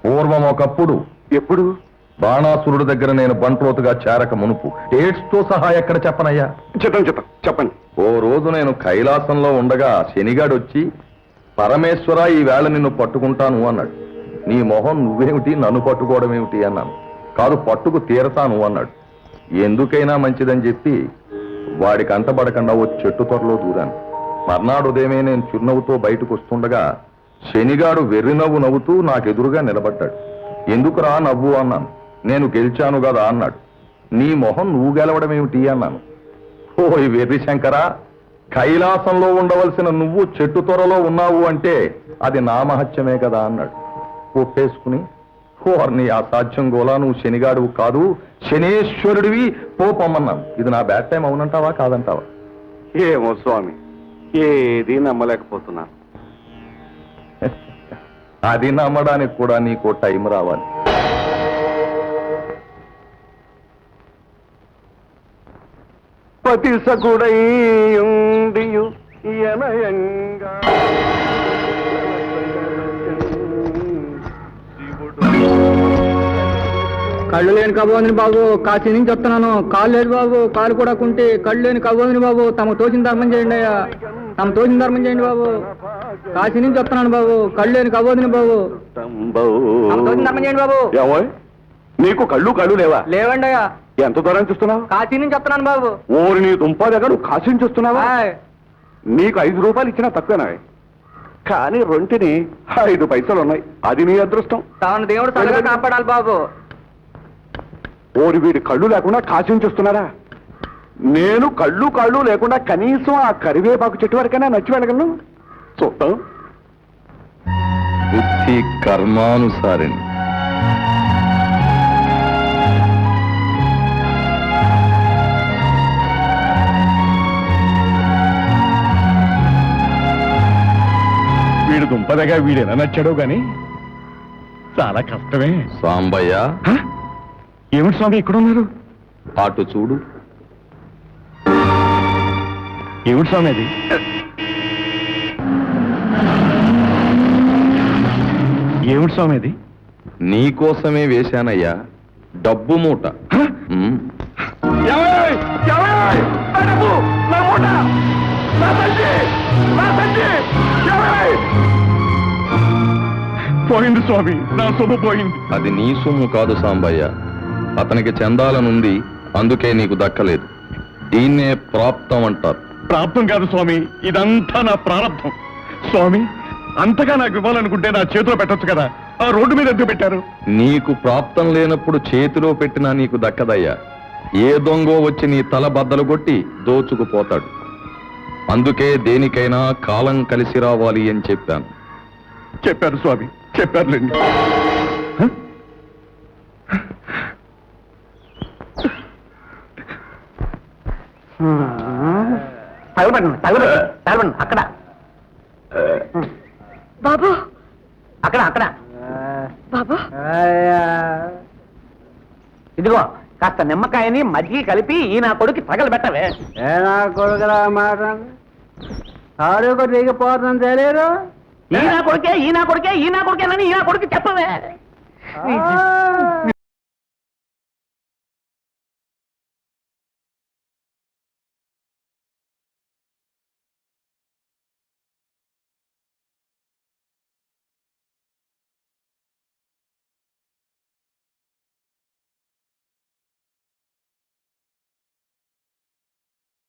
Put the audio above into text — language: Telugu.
పూర్వం ఒకప్పుడు ఎప్పుడు? బాణాసురుడి దగ్గర నేను బంట్రోతుగా చేరక మునుపు డేట్స్ తో సహా ఎక్కడ చెప్పనయ్యా? చెప్పండి. ఓ రోజు నేను కైలాసంలో ఉండగా శనిగాడు వచ్చి, పరమేశ్వర ఈవేళ నిన్ను పట్టుకుంటాను అన్నాడు. నీ మొహం నువ్వేమిటి, నన్ను పట్టుకోవడం ఏమిటి అన్నాను. కాదు, పట్టుకు తీరతాను అన్నాడు. ఎందుకైనా మంచిదని చెప్పి వాడికి అంటబడకుండా ఓ చెట్టు త్వరలో దూరాను. మర్నాడు ఉదయమే నేను చిరునవ్వుతో బయటకు వస్తుండగా శనిగాడు వెర్రినవ్వు నవ్వుతూ నాకెదురుగా నిలబడ్డాడు. ఎందుకురా నవ్వు అన్నాను. నేను గెలిచాను కదా అన్నాడు. నీ మొహం నువ్వు గెలవడం ఏమిటి అన్నాను. ఓయ్ వెర్రి శంకరా, కైలాసంలో ఉండవలసిన నువ్వు చెట్టు త్వరలో ఉన్నావు అంటే అది నా మహత్యమే కదా అన్నాడు. ఒప్పేసుకుని, నీ అసాధ్యం గోలా, నువ్వు శనిగాడు కాదు, శనేశ్వరుడివి, పోపమ్మన్నాను. ఇది నా బ్యాడ్ టైం అవునంటావా కాదంటావా? ఏమో స్వామి, ఏది నమ్మలేకపోతున్నాను. అది నమ్మడానికి కూడా నీకు టైం రావాలి. పతిసకుడై ఉండియు యనయంగా కళ్ళు లేని కబోదిని బాబు, కాశీ నుంచి వస్తున్నాను. కాళ్ళు లేదు బాబు, కాలు కూడా కుంటే. కళ్ళు లేని కబోదిని బాబు, తమ తోచిన ధర్మం చేయండి అయ్యా, తమ తోచిన ధర్మం చేయండి బాబు. కాశీ నుంచి వస్తున్నాను బాబు, కళ్ళు లేని కబోదిని బాబు, తమ తోచిన ధర్మం చేయండి బాబు. నీకు కళ్ళు లేవా? లేవండి అయ్యా. ఎంత దూరం చూస్తున్నావు? కాశీ నుంచి వస్తున్నాను బాబు. ఓరి నీ దుంప దగ్గర నువ్వు కాశీ నుంచి వస్తున్నావా? నీకు 5 రూపాయలు ఇచ్చినా తక్కువేనా? కానీ రొంటిని 5 పైసలు ఉన్నాయి. అది నీ అదృష్టం. తాను దేవుడు చల్లగా కాపాడాలి బాబు. ఓరి వీడి కళ్ళు లేకుండా కాశీ నుంచి వస్తున్నారా? నేను కళ్ళు లేకుండా కనీసం ఆ కరివేపాకు చెట్టు వరకైనా నచ్చి వెళ్ళగలను. చూద్దాం. బుద్ధి కర్మానుసారిణి. వీడు దుంపదగా వీడేనా నచ్చాడో గాని చాలా కష్టమే. సాంబయ్య, ఏమిటి స్వామి ఇక్కడ ఉన్నారు? అటు చూడు. ఏమిటి స్వామి అది? ఏమిటి స్వామి అది? నీకోసమే వేశానయ్యా, డబ్బు మూట. పోయింది స్వామి, నా సొమ్ము పోయింది. అది నీ సొమ్ము కాదు సాంబయ్య, అతనికి చెందాలనుంది, అందుకే నీకు దక్కలేదు. దీన్నే ప్రాప్తం అంటారు. ప్రాప్తం కాదు స్వామి, ఇదంతా నా ప్రారంభం. స్వామి, అంతగా నాకు ఇవ్వాలనుకుంటే నా చేతిలో పెట్టొచ్చు కదా, ఆ రోడ్డు మీద ఎందుకు పెట్టారు? నీకు ప్రాప్తం లేనప్పుడు చేతిలో పెట్టినా నీకు దక్కదయ్యా. ఏ దొంగో వచ్చి నీ తల బద్దలు కొట్టి దోచుకుపోతాడు. అందుకే దేనికైనా కాలం కలిసి రావాలి అని చెప్పాను. చెప్పారు స్వామి, చెప్పారులేండి. అక్కడ బాబు, అక్కడ బాబు, ఇదిగో కాస్త నిమ్మకాయని మజ్జిగ కలిపి ఈ నా కొడుకు తగలబెట్టవే. నా కొడుకురా మాట ఆరోగ్య దిగిపోతుంది తెలియదు. ఈ నా కొడుకేనని ఈ నా కొడుకు చెప్పవే.